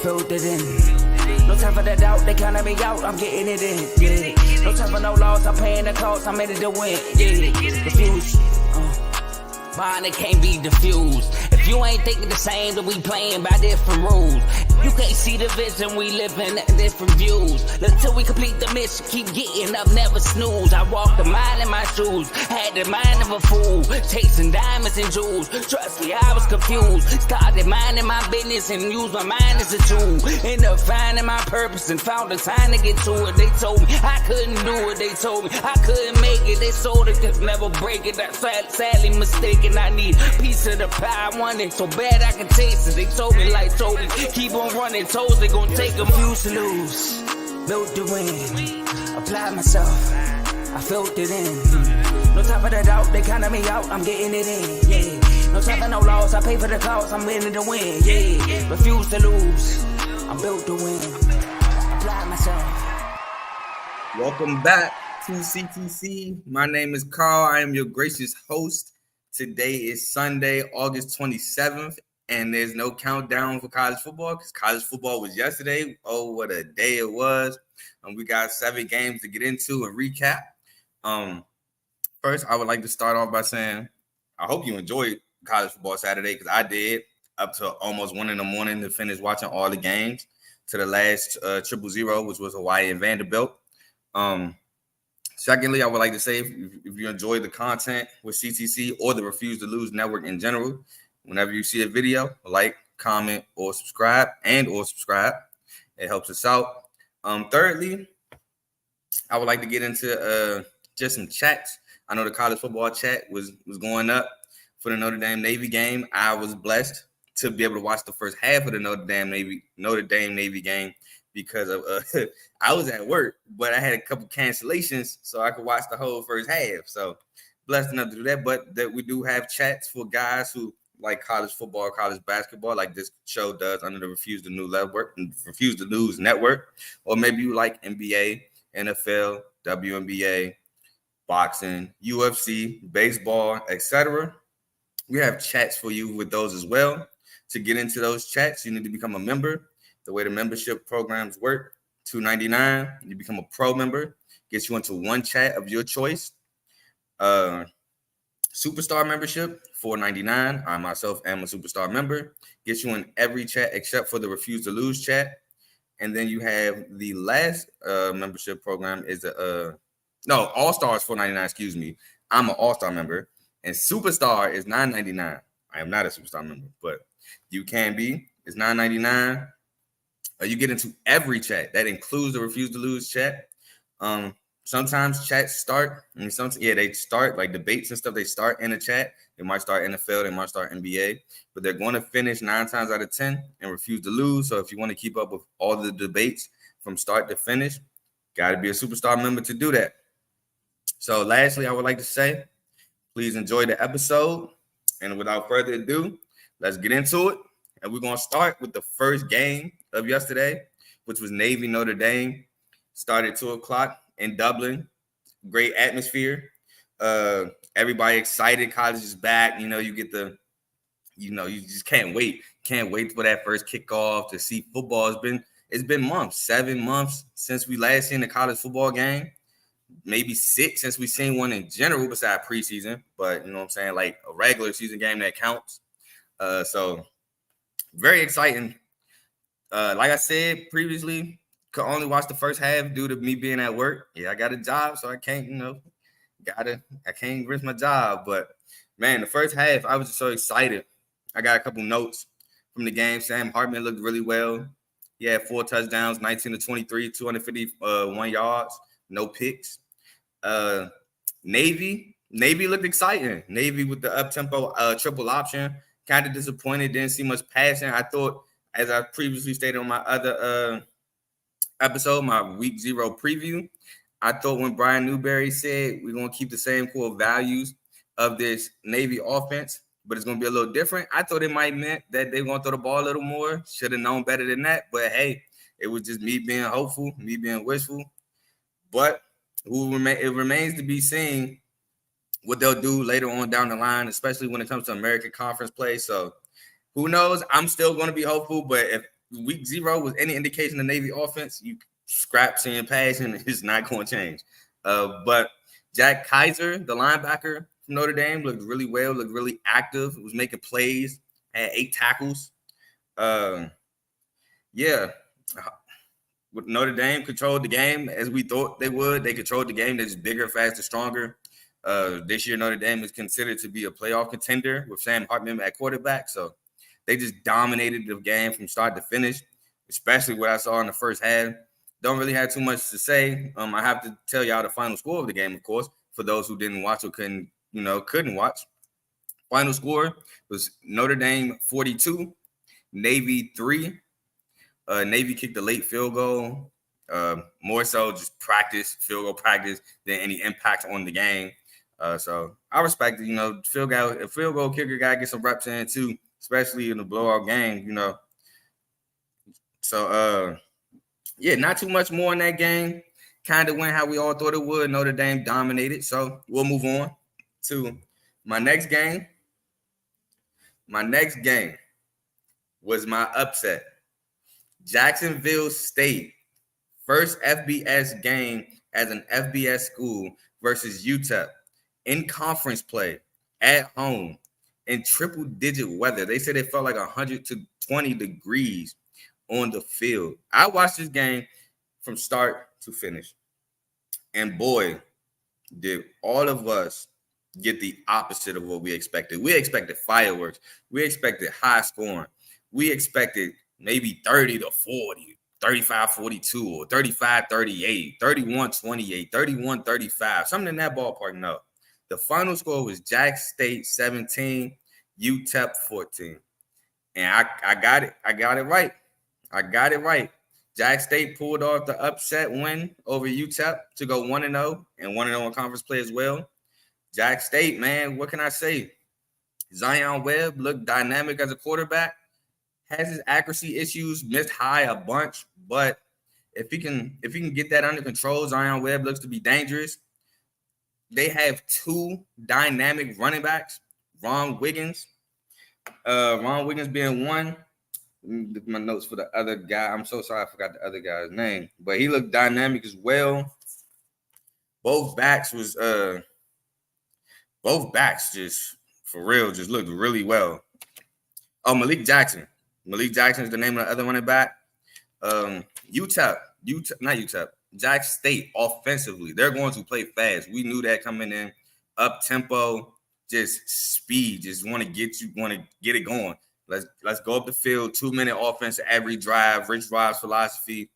filled it in. No time for the doubt, they counted me out, I'm getting it in, yeah. No time for no loss, I'm paying the cost, I'm in it to win, yeah. Refuse, mine, it can't be diffused. If you ain't thinking the same, then we playing by different rules. You can't see the vision, we living at different views. Until we complete the mission, keep getting up, never snooze. I walked a mile in my shoes, had the mind of a fool, chasing diamonds and jewels. Trust me, I was confused. Started minding my business and used my mind as a tool. Ended up finding my purpose and found the time to get to it. They told me I couldn't do it, they told me I couldn't make it. They sold it, could never break it. That's sadly mistaken. I need a piece of the pie, I want it so bad I can taste it. They told me like told me, keep on running, toes they gon' take them. Refuse to lose, built to win, applied myself, I filled it in. No time for the doubt, they counted me out, I'm getting it in, yeah. No time for no loss, I pay for the cost, I'm winning to win, yeah. Refuse to lose, I'm built to win, applied myself. Welcome back to CTC. My name is Carl, I am your gracious host. Today is Sunday, August 27th. And there's no countdown for college football because college football was yesterday. Oh, what a day it was. We got 7 games to get into and recap. First, I would like to start off by saying I hope you enjoyed college football Saturday because I did up to almost 1 a.m. to finish watching all the games to the last 0-0, which was Hawaii and Vanderbilt. Secondly, I would like to say if you enjoyed the content with CTC or the Refuse to Lose network in general, whenever you see a video, like, comment, or subscribe, it helps us out. Thirdly, I would like to get into just some chats. I know the college football chat was going up for the Notre Dame Navy game. I was blessed to be able to watch the first half of the Notre Dame Navy game because of I was at work, but I had a couple cancellations, so I could watch the whole first half. So blessed enough to do that. But that we do have chats for guys who like college football, college basketball, like this show does under the Refuse to Lose network, or maybe you like NBA, NFL, WNBA, boxing, UFC, baseball, etc. We have chats for you with those as well. To get into those chats, you need to become a member. The way the membership programs work, $2.99. You become a pro member, gets you into one chat of your choice. Superstar membership, $4.99. I myself am a superstar member. Gets you in every chat except for the Refuse to Lose chat. And then you have the last membership program is All-Star is $4.99, excuse me. I'm an All-Star member. And Superstar is $9.99. I am not a Superstar member, but you can be. It's $9.99. You get into every chat. That includes the Refuse to Lose chat. Sometimes chats start, they start like debates and stuff. They start in a chat. They might start NFL, they might start NBA, but they're going to finish 9 times out of 10 and Refuse to Lose. So if you want to keep up with all the debates from start to finish, got to be a superstar member to do that. So lastly, I would like to say, please enjoy the episode. And without further ado, let's get into it. And we're going to start with the first game of yesterday, which was Navy Notre Dame. Started 2:00 in Dublin. Great atmosphere. Everybody excited. College is back. You get you just can't wait. Can't wait for that first kickoff to see football. It's been months, 7 months since we last seen a college football game. Maybe 6 since we seen one in general besides preseason. But you know what I'm saying? Like a regular season game that counts. So very exciting. Like I said previously, could only watch the first half due to me being at work. Yeah, I got a job, so I can't, I can't risk my job. But man, the first half, I was just so excited. I got a couple notes from the game. Sam Hartman looked really well. He had 4 touchdowns, 19-23, 251 yards, no picks. Navy looked exciting. Navy with the up-tempo triple option. Kind of disappointed, didn't see much passing. I thought, as I previously stated on my other episode, my week 0 preview, I thought when Brian Newberry said we're going to keep the same core values of this Navy offense, but it's going to be a little different, I thought it might meant that they're going to throw the ball a little more. Should have known better than that. But, hey, it was just me being hopeful, me being wishful. But it remains to be seen what they'll do later on down the line, especially when it comes to American Conference play. So who knows? I'm still going to be hopeful. But if week 0 was any indication of Navy offense, you scrap seeing passing is not going to change. But Jack Kaiser, the linebacker from Notre Dame, looked really well, looked really active, was making plays, had 8 tackles. Yeah, Notre Dame controlled the game as we thought they would. They controlled the game. They're just bigger, faster, stronger. This year, Notre Dame is considered to be a playoff contender with Sam Hartman at quarterback. So they just dominated the game from start to finish, especially what I saw in the first half. Don't really have too much to say. I have to tell y'all the final score of the game, of course, for those who didn't watch or couldn't watch. Final score was Notre Dame 42, Navy 3. Navy kicked a late field goal. More so just field goal practice, than any impact on the game. So I respect it. Field goal kicker guy get some reps in too, especially in the blowout game. So yeah, not too much more in that game. Kind of went how we all thought it would. Notre Dame dominated. So we'll move on to my next game. My next game was my upset. Jacksonville State, first FBS game as an FBS school versus UTEP in conference play at home in triple-digit weather. They said it felt like 100 to 20 degrees on the field. I watched this game from start to finish, and boy, did all of us get the opposite of what we expected. We expected fireworks. We expected high scoring. We expected maybe 30 to 40, 35-42, or 35-38, 31-28, 31-35, something in that ballpark. No. The final score was Jack State 17, UTEP 14. And I got it. I got it right. Jack State pulled off the upset win over UTEP to go 1-0 and 1-0 in conference play as well. Jack State, man, what can I say? Zion Webb looked dynamic as a quarterback. Has his accuracy issues, missed high a bunch, but if he can get that under control, Zion Webb looks to be dangerous. They have 2 dynamic running backs, Ron Wiggins being one. Look at my notes for the other guy. I'm so sorry I forgot the other guy's name, but he looked dynamic as well. Both backs just for real just looked really well. Oh, Malik Jackson. Malik Jackson is the name of the other running back. Jack State offensively, they're going to play fast. We knew that coming in, up tempo, just speed, just want to get it going. Let's go up the field, 2-minute offense every drive, Rich Rod's philosophy.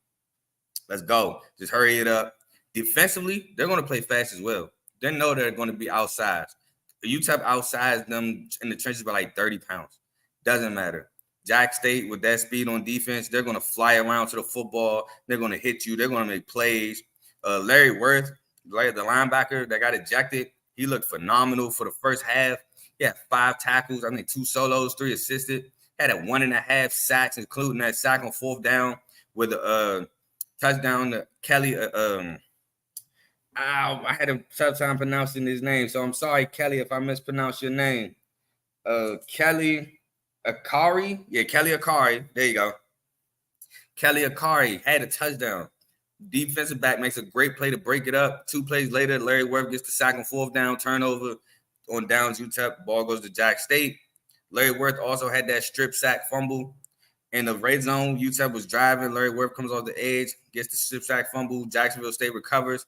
Let's go. Just hurry it up. Defensively, they're going to play fast as well. They know they're going to be outsized. UTEP outsized them in the trenches by like 30 pounds. Doesn't matter. Jack State, with that speed on defense, they're going to fly around to the football. They're going to hit you. They're going to make plays. Larry Worth, the linebacker that got ejected, he looked phenomenal for the first half. He had 5 tackles, 2 solos, 3 assisted. Had a 1.5 sacks, including that sack on 4th down with a touchdown to Kelly. I had a tough time pronouncing his name, so I'm sorry, Kelly, if I mispronounce your name. Kelly Akari. Yeah, Kelly Akari. There you go. Kelly Akari had a touchdown. Defensive back makes a great play to break it up. 2 plays later, Larry Worth gets the sack on 4th down, turnover on downs. UTEP, ball goes to Jack State. Larry Worth also had that strip sack fumble in the red zone. UTEP was driving. Larry Worth comes off the edge, gets the strip sack fumble. Jacksonville State recovers.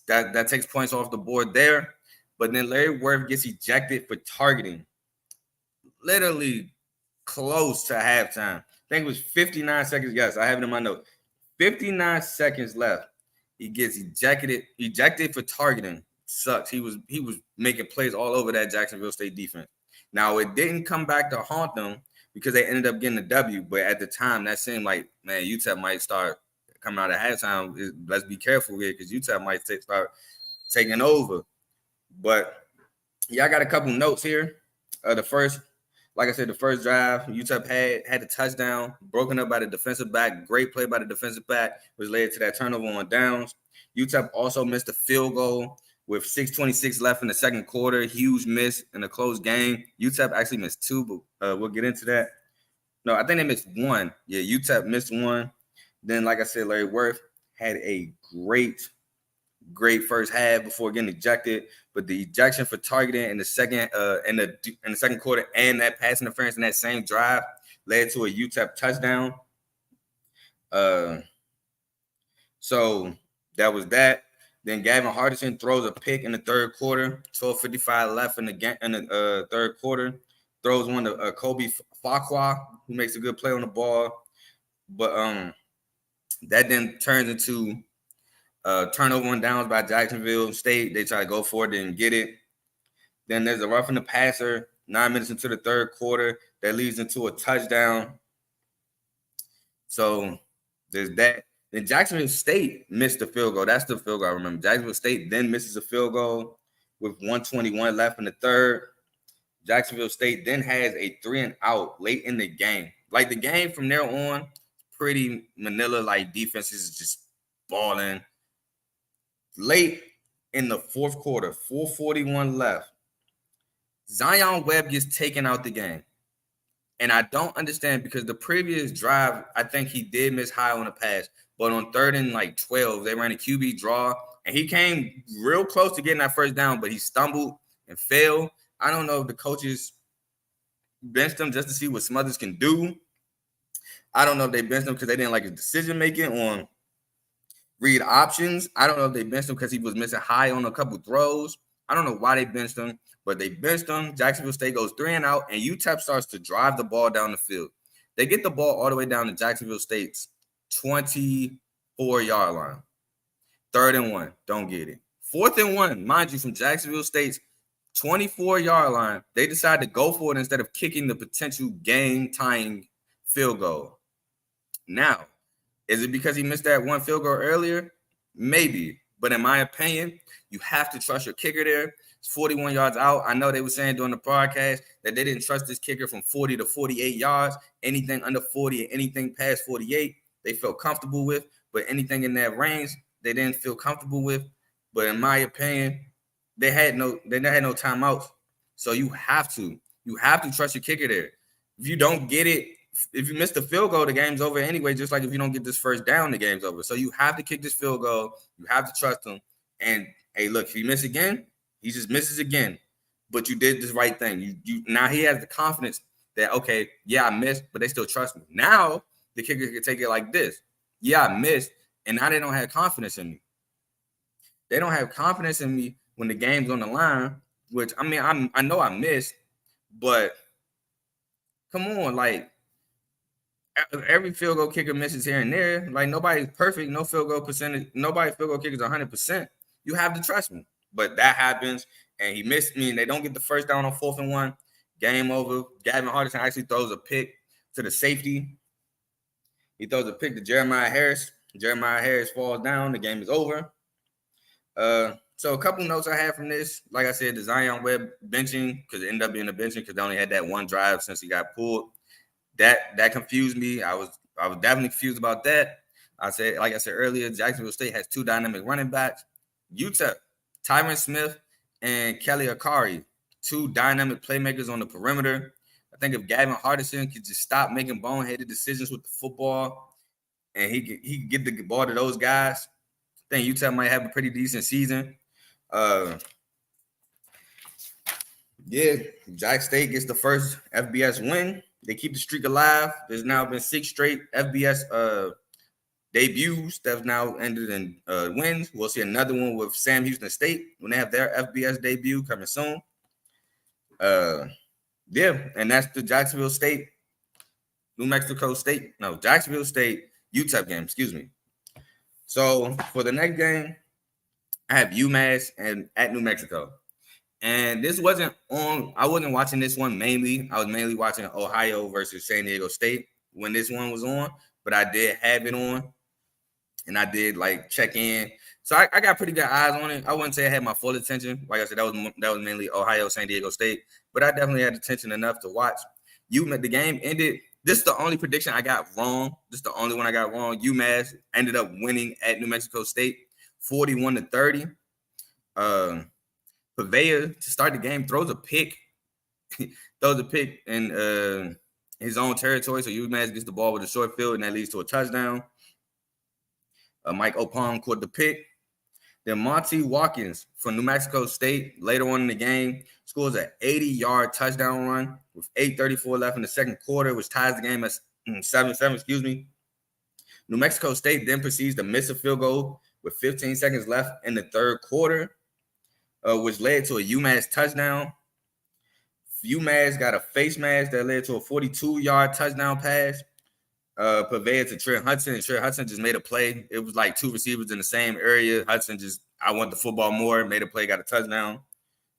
That takes points off the board there. But then Larry Worth gets ejected for targeting. Literally close to halftime. I think it was 59 seconds. Yes, I have it in my notes. 59 seconds left. He gets ejected for targeting. Sucks. He was making plays all over that Jacksonville State defense. Now, it didn't come back to haunt them because they ended up getting a W. But at the time, that seemed like, man, UTEP might start coming out at halftime. Let's be careful here because UTEP might start taking over. But, yeah, I got a couple notes here. The first drive, UTEP had a touchdown, broken up by the defensive back. Great play by the defensive back, which led to that turnover on downs. UTEP also missed a field goal with 6:26 left in the second quarter. Huge miss in a close game. UTEP actually missed 2, but we'll get into that No, I think they missed one. Yeah, UTEP missed one. Then, like I said, Larry Worth had a great first half before getting ejected. But the ejection for targeting in the second in the second quarter and that pass interference in that same drive led to a UTEP touchdown. So that was that. Then Gavin Hardison throws a pick in the third quarter. 12:55 left in the third quarter. Throws one to Kobe Fakwa, who makes a good play on the ball. But that then turns into turnover on downs by Jacksonville State. They try to go for it and get it. Then there's a roughing the passer 9 minutes into the third quarter that leads into a touchdown. So there's that. Then Jacksonville State missed the field goal. That's the field goal I remember. Jacksonville State then misses a field goal with 1:21 left in the third. Jacksonville State then has a 3-and-out late in the game. Like the game from there on, pretty Manila like defenses just balling. Late in the fourth quarter, 4:41 left. Zion Webb gets taken out the game. And I don't understand because the previous drive, I think he did miss high on the pass. But on 3rd and 12, they ran a QB draw. And he came real close to getting that first down, but he stumbled and fell. I don't know if the coaches benched him just to see what Smothers can do. I don't know if they benched him because they didn't like his decision-making on read options. I don't know if they benched him because he was missing high on a couple throws. I don't know why they benched him, but they benched him. Jacksonville State goes 3-and-out, and UTEP starts to drive the ball down the field. They get the ball all the way down to Jacksonville State's 24-yard line. 3rd and 1, don't get it. 4th and 1, mind you, from Jacksonville State's 24-yard line, they decide to go for it instead of kicking the potential game-tying field goal. Now, is it because he missed that one field goal earlier? Maybe. But in my opinion, you have to trust your kicker there. It's 41 yards out. I know they were saying during the broadcast that they didn't trust this kicker from 40 to 48 yards. Anything under 40 and anything past 48, they felt comfortable with. But anything in that range, they didn't feel comfortable with. But in my opinion, they had no timeouts. So you have to trust your kicker there. If you don't get it, if you miss the field goal, the game's over anyway. Just like if you don't get this first down, the game's over. So you have to kick this field goal. You have to trust him. And hey, look, if he misses again, he just misses again. But you did this right thing. You now he has the confidence that okay, yeah, I missed, but they still trust me. Now the kicker can take it like this. Yeah, I missed, and now they don't have confidence in me. They don't have confidence in me when the game's on the line. Which I mean, I know I missed, but come on, like. Every field goal kicker misses here and there. Like nobody's perfect. No field goal percentage. Nobody field goal kicker is 100%. You have to trust me. But that happens, and he missed me, and they don't get the first down on 4th and 1. Game over. Gavin Hardison actually throws a pick to the safety. He throws a pick to Jeremiah Harris. Jeremiah Harris falls down. The game is over. So a couple notes I had from this. Like I said, the Zion Webb benching, because it ended up being a benching because they only had that one drive since he got pulled. That confused me. I was definitely confused about that. Like I said earlier, Jacksonville State has 2 dynamic running backs. UTEP, Tyron Smith and Kelly Akari, 2 dynamic playmakers on the perimeter. I think if Gavin Hardison could just stop making boneheaded decisions with the football and he could get the ball to those guys, I think UTEP might have a pretty decent season. Yeah, Jack State gets the first FBS win. They keep the streak alive. There's now been 6 straight FBS debuts that have now ended in wins. We'll see another one with Sam Houston State when they have their FBS debut coming soon. Yeah, and that's the Jacksonville State, Jacksonville State UTEP game, excuse me. So for the next game, I have UMass and at New Mexico. And this wasn't on, I wasn't watching this one mainly. I was mainly watching Ohio versus San Diego State when this one was on, but I did have it on and I did like check in. So I got pretty good eyes on it. I wouldn't say I had my full attention. Like I said, that was mainly Ohio, San Diego State, but I definitely had attention enough to watch. The game ended. This is the only prediction I got wrong. This is the only one I got wrong. UMass ended up winning at New Mexico State 41-30. Pavea to start the game throws a pick, and his own territory. So UMass gets the ball with a short field, and that leads to a touchdown. Mike Opong caught the pick. Then Monty Watkins from New Mexico State later on in the game scores an 80-yard touchdown run with 8:34 left in the second quarter, which ties the game at 7-7. Excuse me. New Mexico State then proceeds to miss a field goal with 15 seconds left in the third quarter, which led to a UMass touchdown. UMass got a face mask that led to a 42-yard touchdown pass. Purveyor to Trey Hudson, and Trey Hudson just made a play. It was like two receivers in the same area. Hudson I want the football more, made a play, got a touchdown.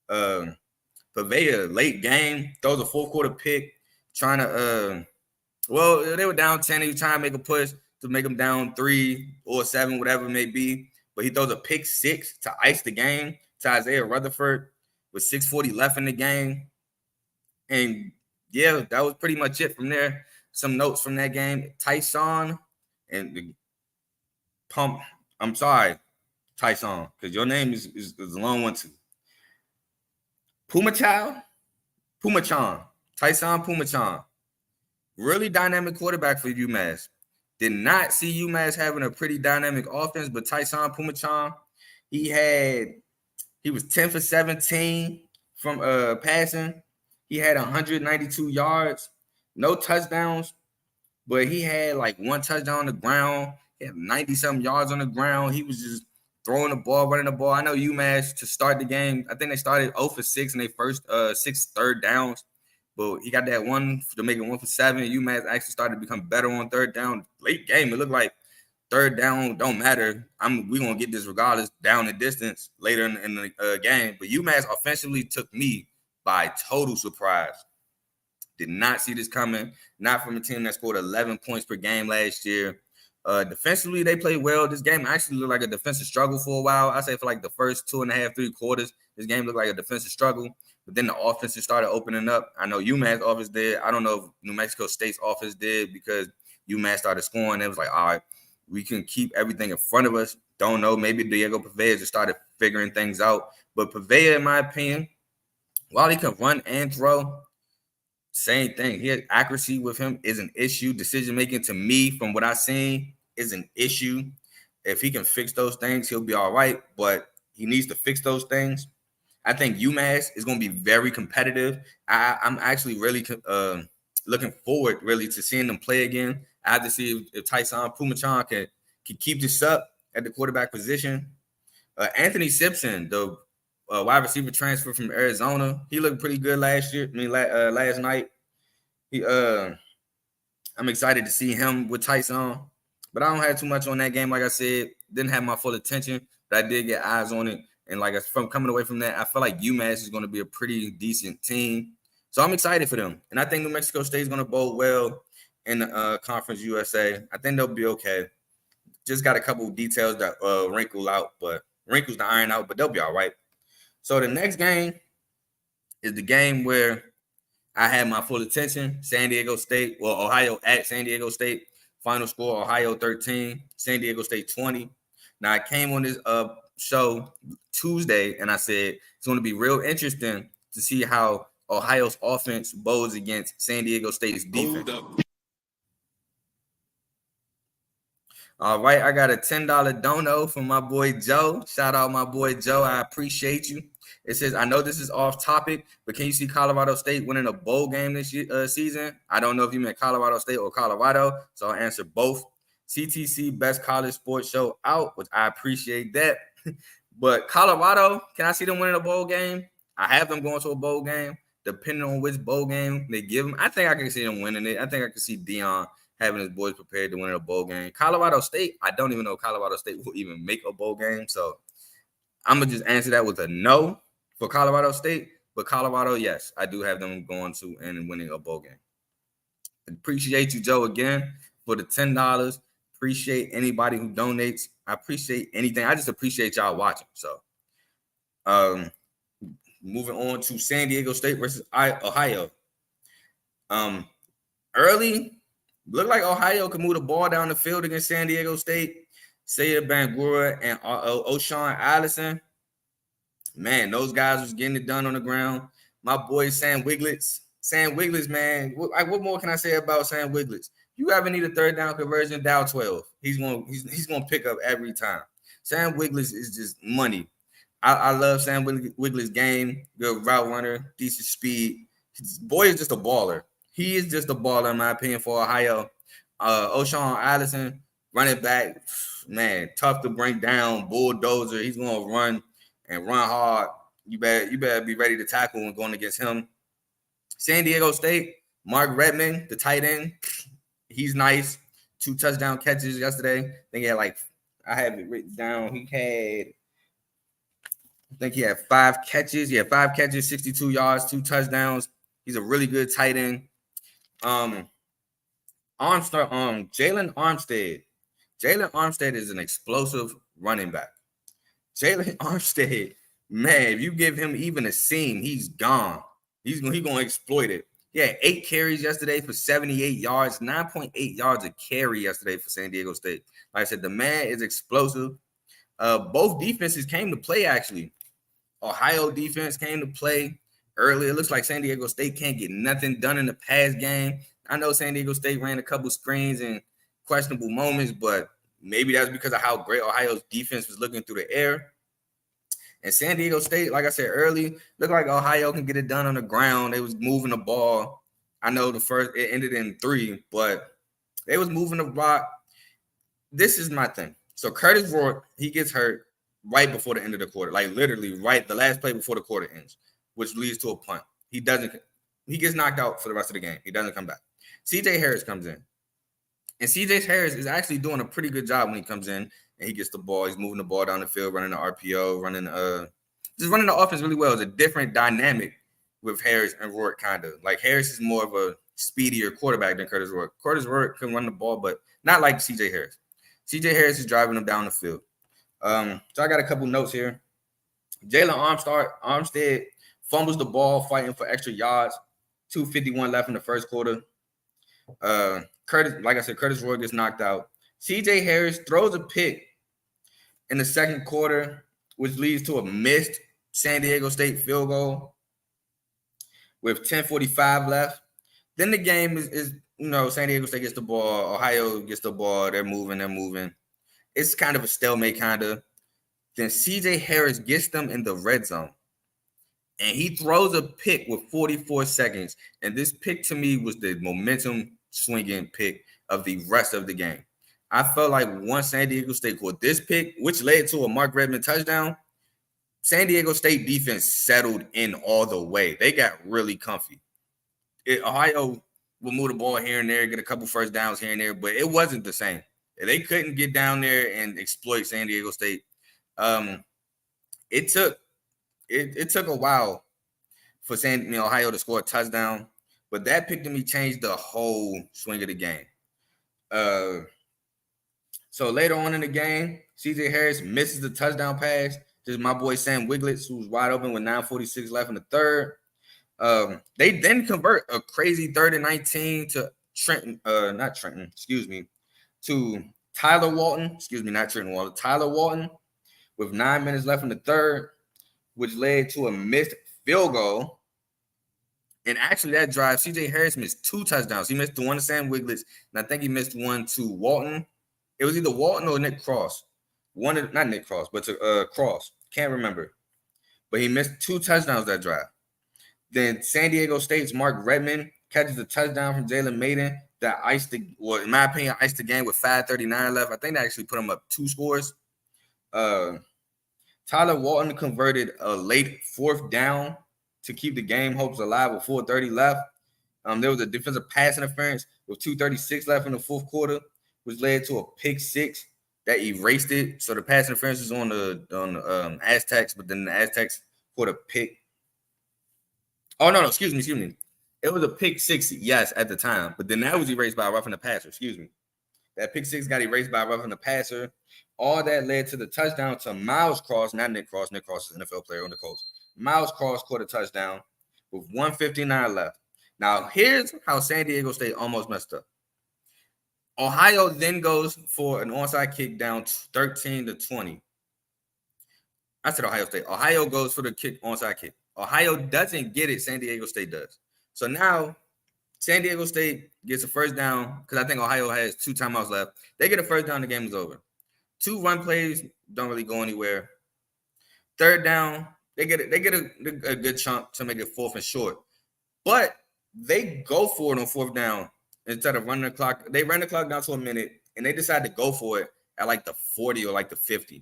Purveyor, late game, throws a fourth quarter pick, trying to, they were down 10. He was trying to make a push to make them down 3 or 7, whatever it may be. But he throws a pick 6 to ice the game to Isaiah Rutherford with 6:40 left in the game. And yeah, that was pretty much it from there. Some notes from that game. Tyson and the pump. I'm sorry, Tyson, because your name is a long one too. Pumachan. Tyson Pumachan. Really dynamic quarterback for UMass. Did not see UMass having a pretty dynamic offense, but Tyson Pumachan, he was 10 for 17 from passing. He had 192 yards, no touchdowns, but he had like one touchdown on the ground. He had 90-something yards on the ground. He was just throwing the ball, running the ball. I know UMass to start the game, I think they started 0 for 6 in their first 6 third downs, but he got that one to make it 1 for 7. UMass actually started to become better on third down. Late game, it looked like third down don't matter. We're going to get this regardless down the distance later in the game. But UMass offensively took me by total surprise. Did not see this coming. Not from a team that scored 11 points per game last year. Defensively, they played well. This game actually looked like a defensive struggle for a while. I say for like the first 2.5, 3 quarters, this game looked like a defensive struggle. But then the offense started opening up. I know UMass offense did. I don't know if New Mexico State's offense did because UMass started scoring. It was like, all right, we can keep everything in front of us. Don't know. Maybe Diego Purveyor just started figuring things out. But Purveyor, in my opinion, while he can run and throw, same thing. His accuracy with him is an issue. Decision-making to me, from what I've seen, is an issue. If he can fix those things, he'll be all right. But he needs to fix those things. I think UMass is going to be very competitive. I'm actually really looking forward, really, to seeing them play again. I have to see if Tyson Pumachan can keep this up at the quarterback position. Anthony Simpson, the wide receiver transfer from Arizona, he looked pretty good last night. I'm excited to see him with Tyson, but I don't have too much on that game. Like I said, didn't have my full attention, but I did get eyes on it. And from coming away from that, I feel like UMass is going to be a pretty decent team. So I'm excited for them. And I think New Mexico State is going to bowl well in the Conference USA. I think they'll be okay. Just got a couple of details that wrinkles to iron out, but they'll be all right. So the next game is the game where I had my full attention. Ohio at San Diego State. Final score, Ohio 13, San Diego State 20. Now, I came on this show Tuesday, and I said it's going to be real interesting to see how Ohio's offense bowls against San Diego State's defense. All right, I got a $10 dono from my boy Joe. Shout out my boy Joe. I appreciate you. It says, I know this is off topic, but can you see Colorado State winning a bowl game this season? I don't know if you meant Colorado State or Colorado, so I'll answer both. CTC Best College Sports Show out, which I appreciate that. But Colorado, can I see them winning a bowl game? I have them going to a bowl game, depending on which bowl game they give them. I think I can see them winning it. I think I can see Deion having his boys prepared to win a bowl game. Colorado State, I don't even know if Colorado State will even make a bowl game. So I'm going to just answer that with a no for Colorado State. But Colorado, yes, I do have them going to and winning a bowl game. Appreciate you, Joe, again, for the $10. Appreciate anybody who donates. I appreciate anything. I just appreciate y'all watching. So moving on to San Diego State versus Ohio. Early, looked like Ohio could move the ball down the field against San Diego State. Saya Bangura and O'Shawn Allison. Man, those guys was getting it done on the ground. My boy Sam Wigglets Sam Wiggins, man. What more can I say about Sam Wiggins? You ever need a third down conversion, dial 12. He's gonna pick up every time. Sam Wiggins is just money. I love Sam Wiggins' game. Good route runner, decent speed. Boy is just a baller. He is just a baller, in my opinion, for Ohio. O'Shawn Allison, running back, man, tough to bring down, bulldozer. He's gonna run and run hard. You better be ready to tackle when going against him. San Diego State, Mark Redmond, the tight end, he's nice. 2 touchdown catches yesterday. I think he had I have it written down. I think he had 5 catches. Yeah, 5 catches, 62 yards, 2 touchdowns. He's a really good tight end. Jalen Armstead. Jalen Armstead is an explosive running back. Jalen Armstead, man, if you give him even a seam, he's gone. He's going to exploit it. He had 8 carries yesterday for 78 yards, 9.8 yards a carry yesterday for San Diego State. Like I said, the man is explosive. Both defenses came to play, actually. Ohio defense came to play early. It looks like San Diego State can't get nothing done in the pass game. I know San Diego State ran a couple screens and questionable moments, but maybe that's because of how great Ohio's defense was looking through the air. And San Diego State, like I said early, looked like Ohio can get it done on the ground. They was moving the ball. I know it ended in 3, but they was moving the rock. This is my thing. So Curtis Rourke, he gets hurt right before the end of the quarter, like literally right the last play before the quarter ends, which leads to a punt. He gets knocked out for the rest of the game. He doesn't come back. CJ Harris comes in. And CJ Harris is actually doing a pretty good job when he comes in and he gets the ball. He's moving the ball down the field, running the RPO, running the offense really well. It's a different dynamic with Harris and Rourke, kind of. Like Harris is more of a speedier quarterback than Curtis Rourke. Curtis Rourke can run the ball, but not like CJ Harris. CJ Harris is driving them down the field. So I got a couple notes here. Jalen Armstead fumbles the ball, fighting for extra yards. 2:51 left in the first quarter. Curtis Rourke gets knocked out. CJ Harris throws a pick in the second quarter, which leads to a missed San Diego State field goal with 10:45 left. Then the game is San Diego State gets the ball, Ohio gets the ball, they're moving. It's kind of a stalemate, kind of. Then CJ Harris gets them in the red zone. And he throws a pick with 44 seconds. And this pick to me was the momentum swinging pick of the rest of the game. I felt like once San Diego State caught this pick, which led to a Mark Redmond touchdown, San Diego State defense settled in all the way. They got really comfy. Ohio will move the ball here and there, get a couple first downs here and there, but it wasn't the same. They couldn't get down there and exploit San Diego State. It took a while for Ohio to score a touchdown, but that pick to me changed the whole swing of the game. So later on in the game, CJ Harris misses the touchdown pass. This is my boy Sam Wiggins, who's wide open with 9:46 left in the third. They then convert a crazy 3rd and 19 to to Tyler Walton. Tyler Walton with 9 minutes left in the third, which led to a missed field goal. And actually, that drive, CJ Harris missed 2 touchdowns. He missed the one to Sam Wiggins, and I think he missed one to Walton. It was either Walton or Nick Cross. Not Nick Cross, but to Cross. Can't remember. But he missed 2 touchdowns that drive. Then San Diego State's Mark Redmond catches a touchdown from Jalen Maiden that in my opinion, iced the game with 5:39 left. I think that actually put him up 2 scores. Tyler Walton converted a late 4th down to keep the game hopes alive with 4:30 left. There was a defensive pass interference with 2:36 left in the 4th quarter, which led to a pick 6 that erased it. So the pass interference was on the Aztecs, but then the Aztecs caught a pick. Oh, no, excuse me. It was a pick 6, yes, at the time, but then that was erased by a roughing the passer. Excuse me. That pick 6 got erased by a roughing the passer. All that led to the touchdown to Miles Cross, not Nick Cross. Nick Cross is an NFL player on the Colts. Miles Cross caught a touchdown with 1:59 left. Now, here's how San Diego State almost messed up. Ohio then goes for an onside kick down 13-20. I said Ohio State. Ohio goes for the onside kick. Ohio doesn't get it. San Diego State does. So now San Diego State gets a first down because I think Ohio has 2 timeouts left. They get a first down, the game is over. 2 run plays don't really go anywhere. Third down, they get a good chunk to make it 4th and short. But they go for it on 4th down instead of running the clock. They ran the clock down to a minute, and they decide to go for it at like the 40 or like the 50.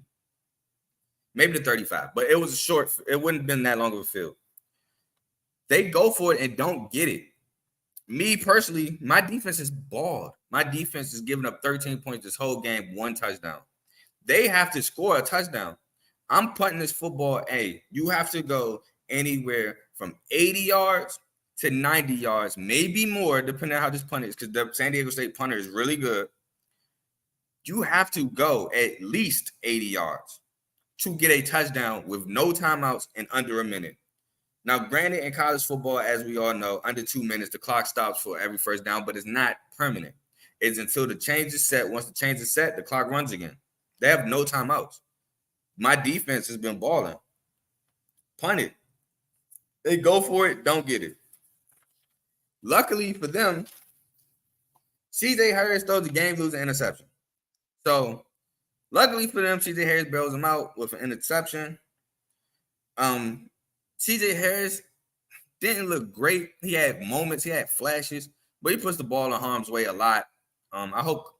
Maybe the 35. But it was a short. It wouldn't have been that long of a field. They go for it and don't get it. Me personally, my defense is bald. My defense is giving up 13 points this whole game, 1 touchdown. They have to score a touchdown. I'm punting this football. Hey, you have to go anywhere from 80 yards to 90 yards, maybe more, depending on how this punt is, because the San Diego State punter is really good. You have to go at least 80 yards to get a touchdown with no timeouts and under a minute. Now, granted, in college football, as we all know, under 2 minutes, the clock stops for every first down, but it's not permanent. It's until the change is set. Once the change is set, the clock runs again. They have no timeouts. My defense has been balling. Punt it. They go for it, don't get it. Luckily for them, C.J. Harris throws a game-losing interception. So, luckily for them, C.J. Harris bails them out with an interception. C.J. Harris didn't look great. He had moments, he had flashes, but he puts the ball in harm's way a lot. I hope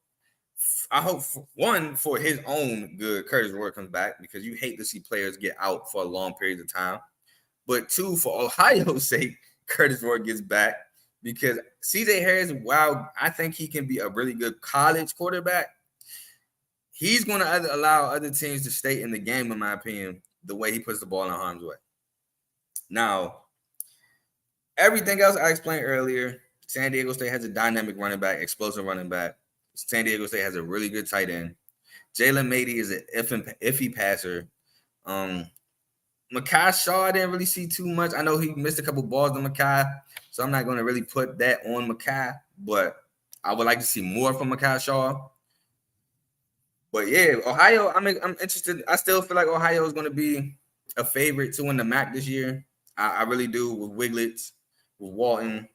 one, for his own good, Curtis Ward comes back, because you hate to see players get out for a long period of time. But 2, for Ohio's sake, Curtis Ward gets back, because C.J. Harris, while I think he can be a really good college quarterback, he's going to allow other teams to stay in the game, in my opinion, the way he puts the ball in harm's way. Now, everything else I explained earlier, San Diego State has a dynamic running back, explosive running back. San Diego State has a really good tight end. Jalen Mady is an iffy passer. Mekhi Shaw, I didn't really see too much. I know he missed a couple balls on Mekhi, so I'm not going to really put that on Mekhi, but I would like to see more from Mekhi Shaw. But yeah, Ohio, I'm interested. I still feel like Ohio is going to be a favorite to win the MAC this year. I really do, with Wiglets, with Walton,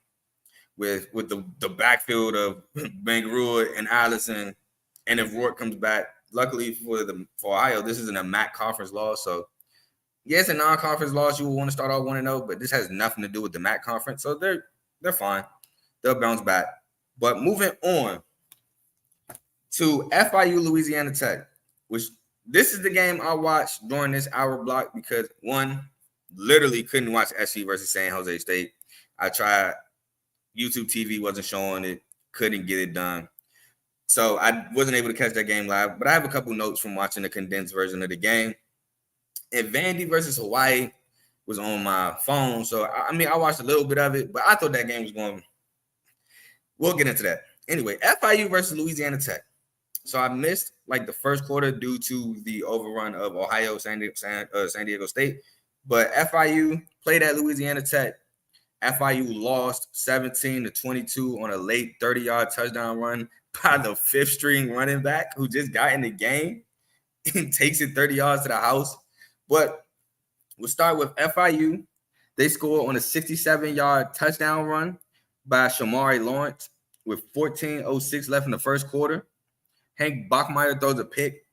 with the backfield of Bangarua and Allison, and if Rourke comes back. Luckily for Ohio, this isn't a MAC conference loss, so yes, a non-conference loss, you will want to start off 1-0, but this has nothing to do with the MAC conference, so they're fine. They'll bounce back. But moving on to FIU Louisiana Tech, which this is the game I watched during this hour block because, one, literally couldn't watch SC versus San Jose State. I tried. YouTube TV wasn't showing it. Couldn't get it done. So I wasn't able to catch that game live, but I have a couple notes from watching the condensed version of the game. And Vandy versus Hawaii was on my phone. So, I watched a little bit of it, but I thought that game was going. We'll get into that. Anyway, FIU versus Louisiana Tech. So I missed like the first quarter due to the overrun of Ohio, San Diego State. But FIU played at Louisiana Tech. FIU lost 17-22 on a late 30-yard touchdown run by the 5th-string running back who just got in the game and takes it 30 yards to the house. But we'll start with FIU. They scored on a 67-yard touchdown run by Shamari Lawrence with 14:06 left in the first quarter. Hank Bachmeier throws a pick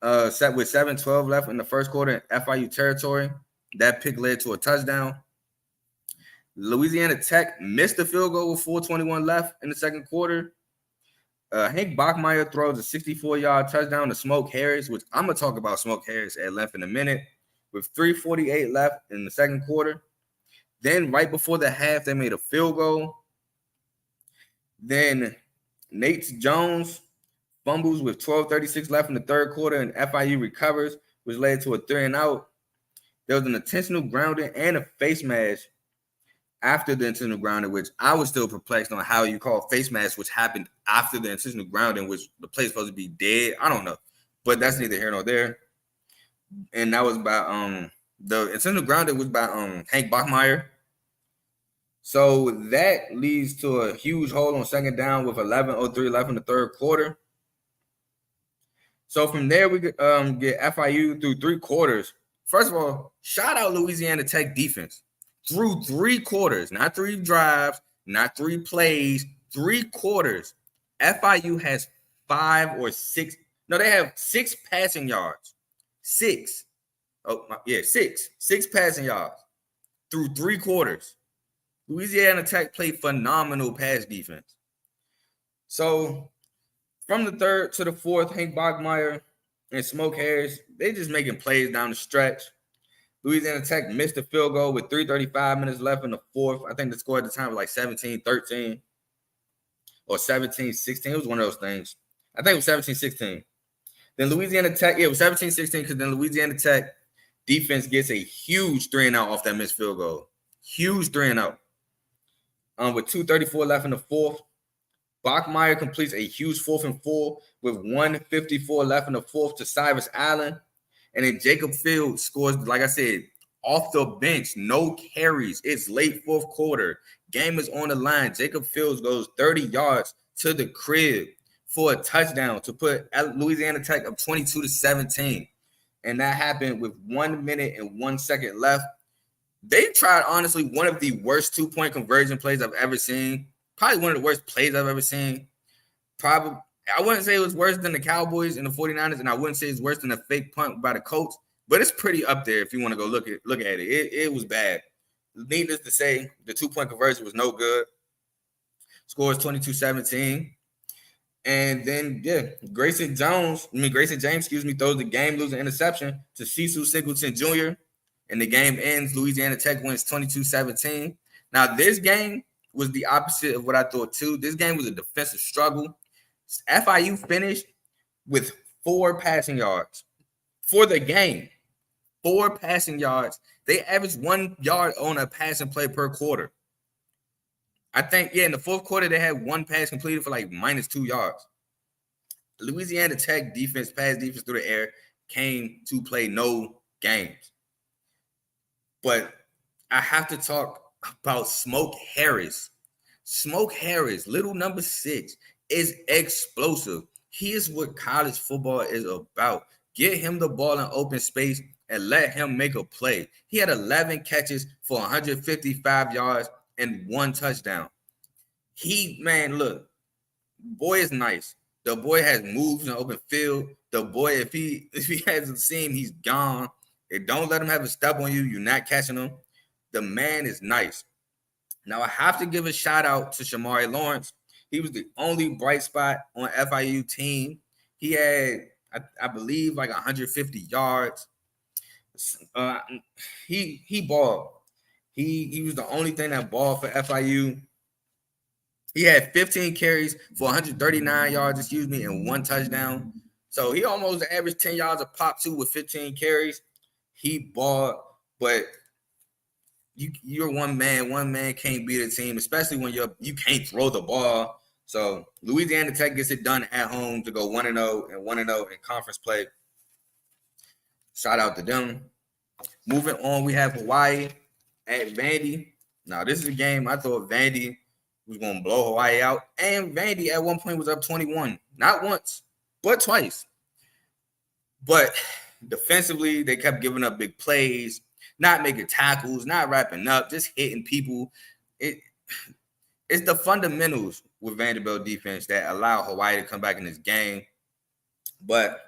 set with 7:12 left in the first quarter in FIU territory. That pick led to a touchdown. Louisiana Tech missed the field goal with 4:21 left in the second quarter. Hank Bachmeier throws a 64-yard touchdown to Smoke Harris, which I'm going to talk about Smoke Harris at length in a minute, with 3:48 left in the second quarter. Then right before the half, they made a field goal. Then Nate Jones fumbles with 12:36 left in the third quarter, and FIU recovers, which led to a 3-and-out. There was an intentional grounding and a face mask after the intentional grounding, which I was still perplexed on how you call face mask, which happened after the intentional grounding, which the play's supposed to be dead. I don't know, but that's neither here nor there. And that was by the intentional grounding was by Hank Bachmeier. So that leads to a huge hole on second down with 11:03 left in the third quarter. So from there, we get FIU through 3 quarters. First of all, shout out Louisiana Tech defense. through 3 quarters, not 3 drives, not 3 plays, 3 quarters. FIU has 5 or 6. No, they have 6 passing yards. 6. Oh, yeah, 6. 6 passing yards through 3 quarters. Louisiana Tech played phenomenal pass defense. So from the third to the fourth, Hank Bachmeier and Smoke Harris, they just making plays down the stretch. Louisiana Tech missed a field goal with 3:35 minutes left in the fourth. I think the score at the time was like 17-13 or 17-16. It was one of those things. I think it was 17-16. Then Louisiana Tech, it was 17-16 because then Louisiana Tech defense gets a huge 3-and-out off that missed field goal. Huge 3-and-out. With 2:34 left in the fourth, Bachmeier completes a huge 4th and 4 with 1:54 left in the fourth to Cyrus Allen. And then Jacob Fields scores, like I said, off the bench, no carries. It's late fourth quarter. Game is on the line. Jacob Fields goes 30 yards to the crib for a touchdown to put Louisiana Tech up 22-17. And that happened with 1 minute and 1 second left. They tried, honestly, one of the worst 2-point conversion plays I've ever seen. Probably one of the worst plays I've ever seen. Probably, I wouldn't say it was worse than the Cowboys and the 49ers, and I wouldn't say it's worse than a fake punt by the Colts, but it's pretty up there if you want to go look at it. It was bad. Needless to say, the 2-point conversion was no good. Scores 22-17. And then, Grayson James, throws the game-losing interception to Cecil Singleton Jr., and the game ends. Louisiana Tech wins 22-17. Now, this game was the opposite of what I thought, too. This game was a defensive struggle. FIU finished with 4 passing yards for the game. 4 passing yards. They averaged 1 yard on a passing play per quarter. I think, in the fourth quarter, they had 1 pass completed for like -2 yards. Louisiana Tech defense, pass defense through the air, came to play no games. But I have to talk about Smoke Harris. Smoke Harris, little number 6, is explosive. He is what college football is about. Get him the ball in open space and let him make a play. He had 11 catches for 155 yards and 1 touchdown. Look, boy is nice. The boy has moves in the open field. The boy, if he hasn't seen, he's gone. And don't let him have a step on you. You're not catching him. The man is nice. Now, I have to give a shout out to Shamari Lawrence. He was the only bright spot on FIU team. He had, I believe, like 150 yards. He balled. He was the only thing that balled for FIU. He had 15 carries for 139 yards, and 1 touchdown. So he almost averaged 10 yards a pop, too, with 15 carries. He balled, but you're one man. One man can't beat a team, especially when you can't throw the ball. So Louisiana Tech gets it done at home to go 1-0 and 1-0 in conference play. Shout out to them. Moving on, we have Hawaii at Vandy. Now, this is a game I thought Vandy was going to blow Hawaii out. And Vandy at one point was up 21. Not once, but twice. But defensively, they kept giving up big plays, not making tackles, not wrapping up, just hitting people. It's the fundamentals with Vanderbilt defense that allow Hawaii to come back in this game. But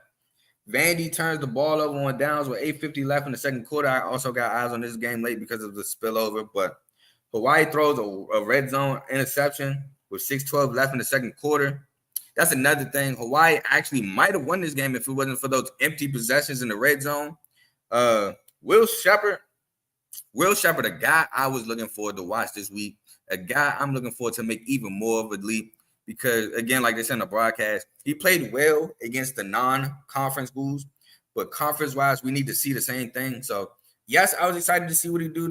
Vandy turns the ball over on downs with 8:50 left in the second quarter. I also got eyes on this game late because of the spillover. But Hawaii throws a red zone interception with 6:12 left in the second quarter. That's another thing. Hawaii actually might have won this game if it wasn't for those empty possessions in the red zone. Will Shepherd, a guy I was looking forward to watch this week, a guy I'm looking forward to make even more of a leap because, again, like they said in the broadcast, he played well against the non-conference schools, but conference-wise, we need to see the same thing. So, yes, I was excited to see what he do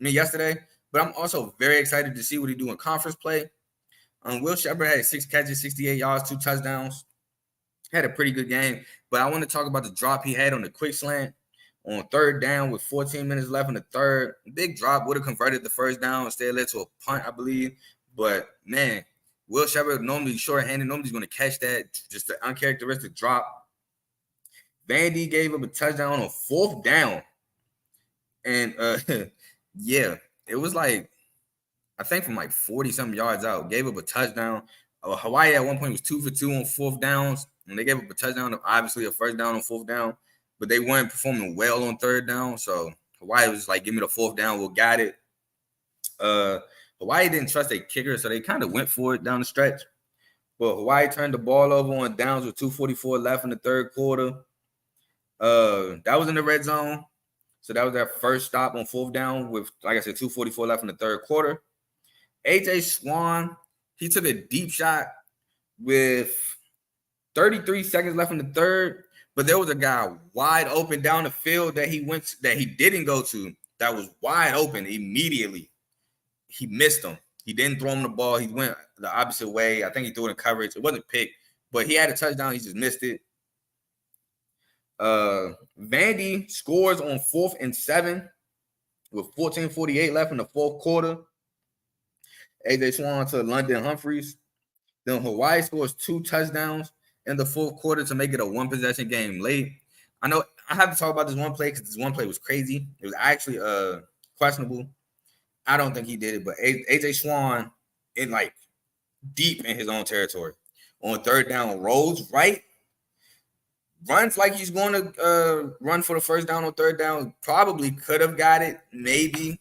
yesterday, but I'm also very excited to see what he do in conference play. Will Shepherd had 6 catches, 68 yards, 2 touchdowns. Had a pretty good game, but I want to talk about the drop he had on the quick slant on third down with 14 minutes left in the third. Big drop, would have converted the first down. Instead led to a punt, I believe. But, man, Will Shepherd normally short-handed. Normally he's going to catch that. Just an uncharacteristic drop. Vandy gave up a touchdown on 4th down. And, yeah, it was like, I think from like 40-something yards out, gave up a touchdown. Hawaii at one point was 2 for 2 on fourth downs, and they gave up a touchdown, obviously a first down on fourth down, but they weren't performing well on third down. So Hawaii was like, give me the fourth down, we'll got it. Hawaii didn't trust their kicker, so they kind of went for it down the stretch. But Hawaii turned the ball over on downs with 2:44 left in the third quarter. That was in the red zone. So that was their first stop on fourth down with, like I said, 2:44 left in the third quarter. A.J. Swan, he took a deep shot with 33 seconds left in the third, but there was a guy wide open down the field that he didn't go to, that was wide open immediately. He missed him. He didn't throw him the ball. He went the opposite way. I think he threw it in coverage. It wasn't picked, but he had a touchdown. He just missed it. Vandy scores on 4th and 7 with 14:48 left in the fourth quarter. A.J. Swan to London Humphreys. Then Hawaii scores 2 touchdowns in the fourth quarter to make it a one-possession game late. I know I have to talk about this one play because this one play was crazy. It was actually questionable. I don't think he did it, but A.J. Swan in like deep in his own territory on third down, rolls right, runs like he's going to run for the first down on third down. Probably could have got it, maybe,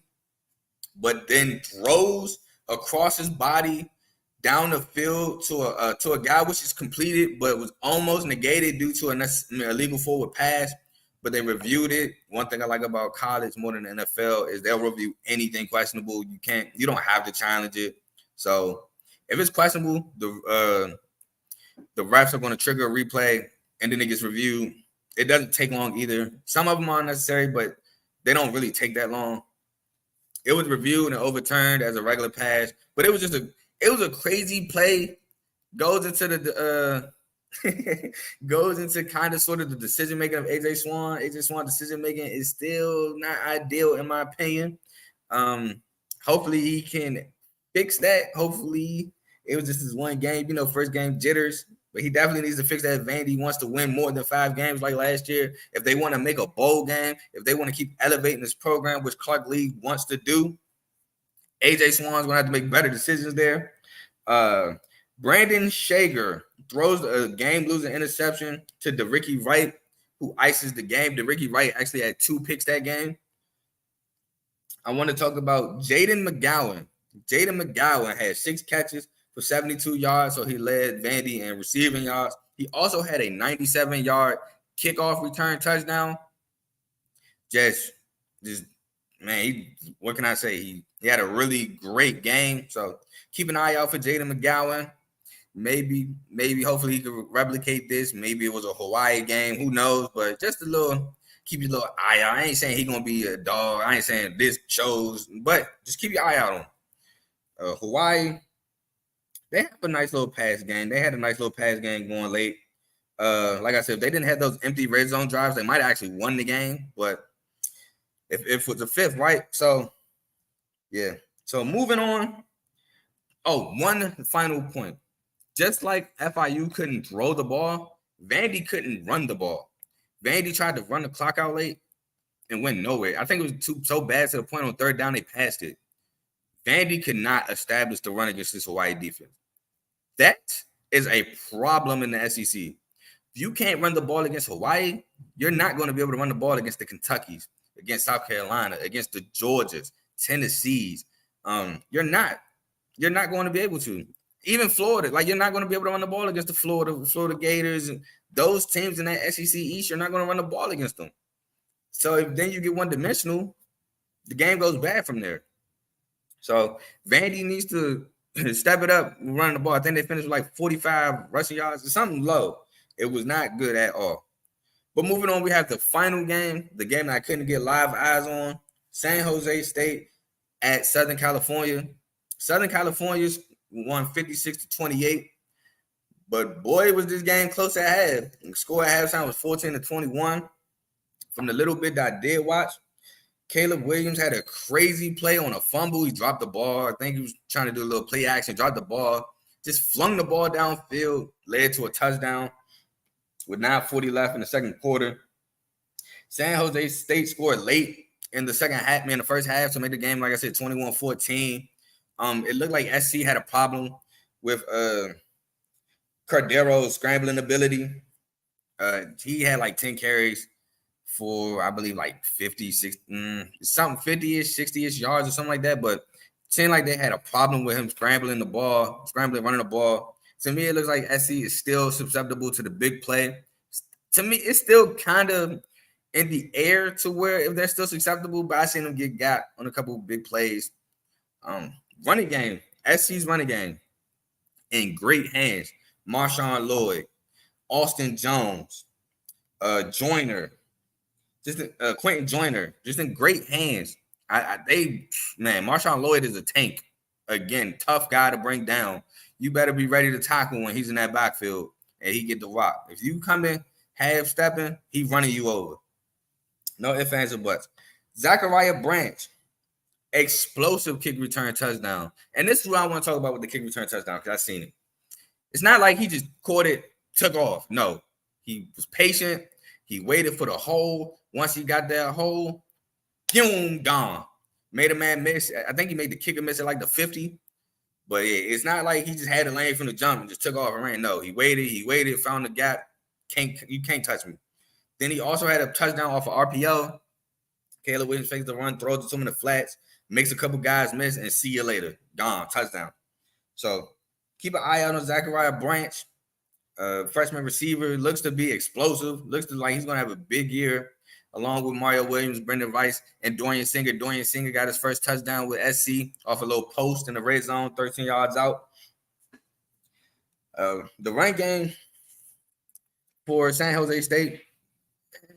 but then throws across his body down the field to a guy which is completed, but was almost negated due to an illegal forward pass. But they reviewed it. One thing I like about college more than the NFL is they'll review anything questionable. You don't have to challenge it. So if it's questionable, the refs are going to trigger a replay, and then it gets reviewed. It doesn't take long either. Some of them are necessary, but they don't really take that long. It was reviewed and overturned as a regular pass, but it was a crazy play. Goes into the goes into kind of sort of the decision making of A.J. Swan. A.J. Swan decision making is still not ideal in my opinion. Hopefully he can fix that. Hopefully it was just this one game, first game jitters. But he definitely needs to fix that. Vandy wants to win more than 5 games like last year. If they want to make a bowl game, if they want to keep elevating this program, which Clark Lee wants to do, A.J. Swan's going to have to make better decisions there. Brandon Shager throws a game-losing interception to DeRicky Wright, who ices the game. DeRicky Wright actually had 2 picks that game. I want to talk about Jaden McGowan. Jaden McGowan had 6 catches for 72 yards, so he led Vandy in receiving yards. He also had a 97-yard kickoff return touchdown. Just man, what can I say? He had a really great game. So keep an eye out for Jaden McGowan. Maybe, hopefully he could replicate this. Maybe it was a Hawaii game. Who knows? But just keep your little eye out. I ain't saying he's going to be a dog. I ain't saying this shows. But just keep your eye out on him. Hawaii, they have a nice little pass game. They had a nice little pass game going late. Like I said, if they didn't have those empty red zone drives, they might have actually won the game. But if it was the 5th, right? So, yeah. So, moving on. Oh, one final point. Just like FIU couldn't throw the ball, Vandy couldn't run the ball. Vandy tried to run the clock out late and went nowhere. I think it was so bad to the point on third down they passed it. Vandy could not establish the run against this Hawaii defense. That is a problem in the SEC. If you can't run the ball against Hawaii, you're not going to be able to run the ball against the Kentuckys, against South Carolina, against the Georgias, Tennessees. You're not going to be able to. Even Florida, you're not going to be able to run the ball against the Florida Gators. And those teams in that SEC East, you're not going to run the ball against them. So if then you get one-dimensional, the game goes bad from there. So Vandy needs to step it up running the ball. I think they finished with 45 rushing yards or something low. It was not good at all. But moving on, we have the final game, the game that I couldn't get live eyes on, San Jose State at Southern California. Southern California's won 56-28. But boy, was this game close at half. The score at halftime was 14-21. From the little bit that I did watch, Caleb Williams had a crazy play on a fumble. He dropped the ball. I think he was trying to do a little play action, dropped the ball, just flung the ball downfield, led to a touchdown with 9:40 left in the second quarter. San Jose State scored late in the second half, man, the first half to make the game, like I said, 21-14. It looked like SC had a problem with Cardero's scrambling ability. He had like 10 carries for, I believe, like 50, 60, something 50-ish, 60-ish yards or something like that. But it seemed like they had a problem with him scrambling, running the ball. To me, it looks like SC is still susceptible to the big play. To me, it's still kind of in the air to where if they're still susceptible, but I seen them get got on a couple of big plays. Running game, SC's running game in great hands. Marshawn Lloyd, Austin Jones, Joyner, Quentin Joyner, just in great hands. Marshawn Lloyd is a tank. Again, tough guy to bring down. You better be ready to tackle when he's in that backfield and he get the rock. If you come in half stepping, he running you over. No ifs, ands, or buts. Zachariah Branch, explosive kick return touchdown. And this is what I want to talk about with the kick return touchdown because I've seen it. It's not like he just caught it, took off. No, he was patient. He waited for the hole. Once he got that hole, boom, gone. Made a man miss. I think he made the kicker miss at like the 50. But it's not like he just had a lane from the jump and just took off and ran. No, he waited, found the gap. You can't touch me. Then he also had a touchdown off of RPO. Caleb Williams fakes the run, throws it to him in the flats, makes a couple guys miss, and see you later. Gone, touchdown. So keep an eye out on Zachariah Branch. Freshman receiver, looks to be explosive. Looks to like he's going to have a big year along with Mario Williams, Brendan Rice, and Dorian Singer. Dorian Singer got his first touchdown with SC off a little post in the red zone, 13 yards out. The run game for San Jose State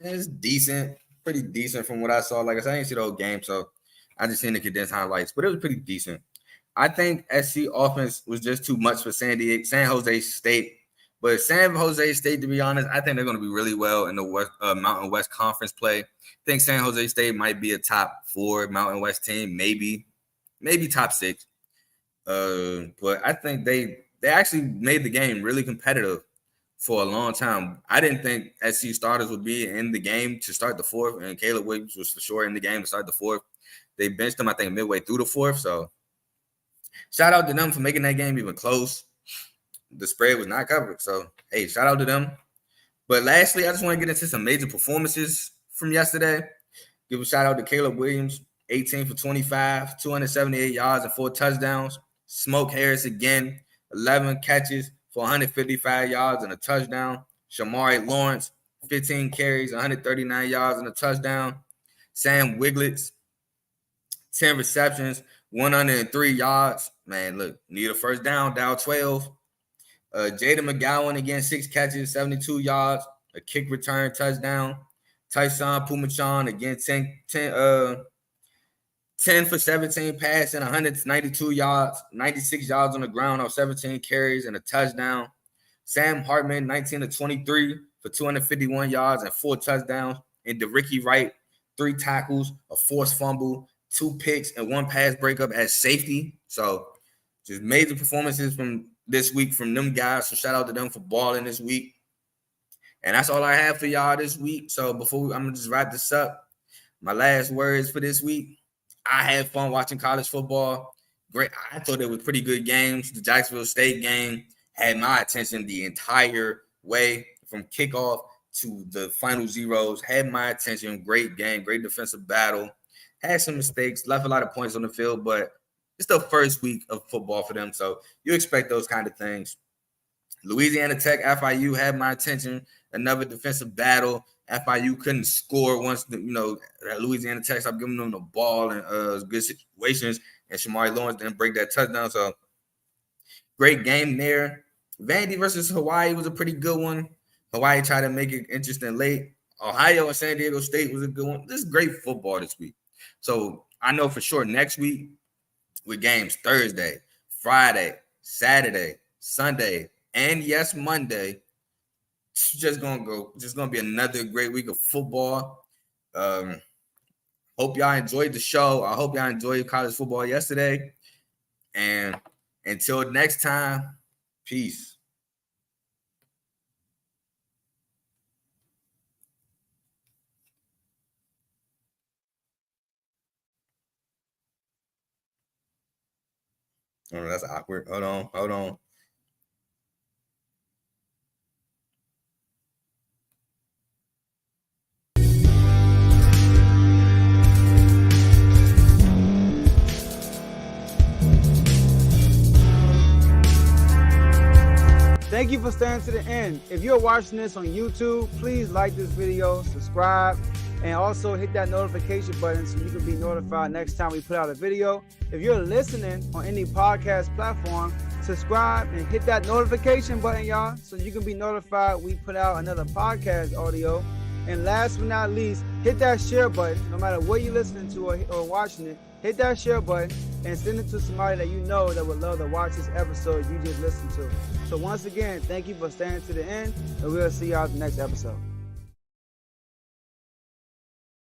is decent, pretty decent from what I saw. Like I said, I didn't see the whole game, so I just seen the condensed highlights, but it was pretty decent. I think SC offense was just too much for San Jose State. But San Jose State, to be honest, I think they're going to be really well in the Mountain West Conference play. I think San Jose State might be a top 4 Mountain West team, maybe top 6. But I think they actually made the game really competitive for a long time. I didn't think SC starters would be in the game to start the 4th, and Caleb Williams was for sure in the game to start the 4th. They benched him, I think, midway through the 4th. So shout out to them for making that game even close. The spread was not covered. So, hey, shout out to them. But lastly, I just want to get into some major performances from yesterday. Give a shout out to Caleb Williams, 18 for 25, 278 yards and 4 touchdowns. Smoke Harris again, 11 catches for 155 yards and a touchdown. Shamari Lawrence, 15 carries, 139 yards and a touchdown. Sam Wiglets, 10 receptions, 103 yards. Man, look, need a first down, down 12. Jada McGowan again, 6 catches, 72 yards, a kick return touchdown. Tyson Pumachan again, 10 for 17 passing, 192 yards, 96 yards on the ground off 17 carries and a touchdown. Sam Hartman, 19 to 23 for 251 yards and 4 touchdowns. And DeRicky Wright, 3 tackles, a forced fumble, 2 picks, and 1 pass breakup as safety. So just major performances from this week from them guys. So shout out to them for balling this week. And that's all I have for y'all this week. So I'm going to just wrap this up. My last words for this week. I had fun watching college football. Great. I thought it was pretty good games. The Jacksonville State game had my attention the entire way from kickoff to the final zeros. Had my attention. Great game. Great defensive battle. Had some mistakes. Left a lot of points on the field, but it's the first week of football for them, so you expect those kind of things. Louisiana Tech, FIU had my attention. Another defensive battle. FIU couldn't score once, Louisiana Tech stopped giving them the ball in good situations, and Shamari Lawrence didn't break that touchdown. So great game there. Vandy versus Hawaii was a pretty good one. Hawaii tried to make it interesting late. Ohio and San Diego State was a good one. This is great football this week. So I know for sure next week, with games Thursday, Friday, Saturday, Sunday, and yes, Monday. It's just gonna be another great week of football. Hope y'all enjoyed the show. I hope y'all enjoyed college football yesterday. And until next time, peace. Oh, that's awkward. Hold on. Thank you for staying to the end. If you're watching this on YouTube, please like this video, subscribe, and also hit that notification button so you can be notified next time we put out a video. If you're listening on any podcast platform, subscribe and hit that notification button, y'all, so you can be notified we put out another podcast audio. And last but not least, hit that share button. No matter what you're listening to or watching it, hit that share button and send it to somebody that you know that would love to watch this episode you just listened to. So once again, thank you for staying to the end, and we'll see y'all at the next episode.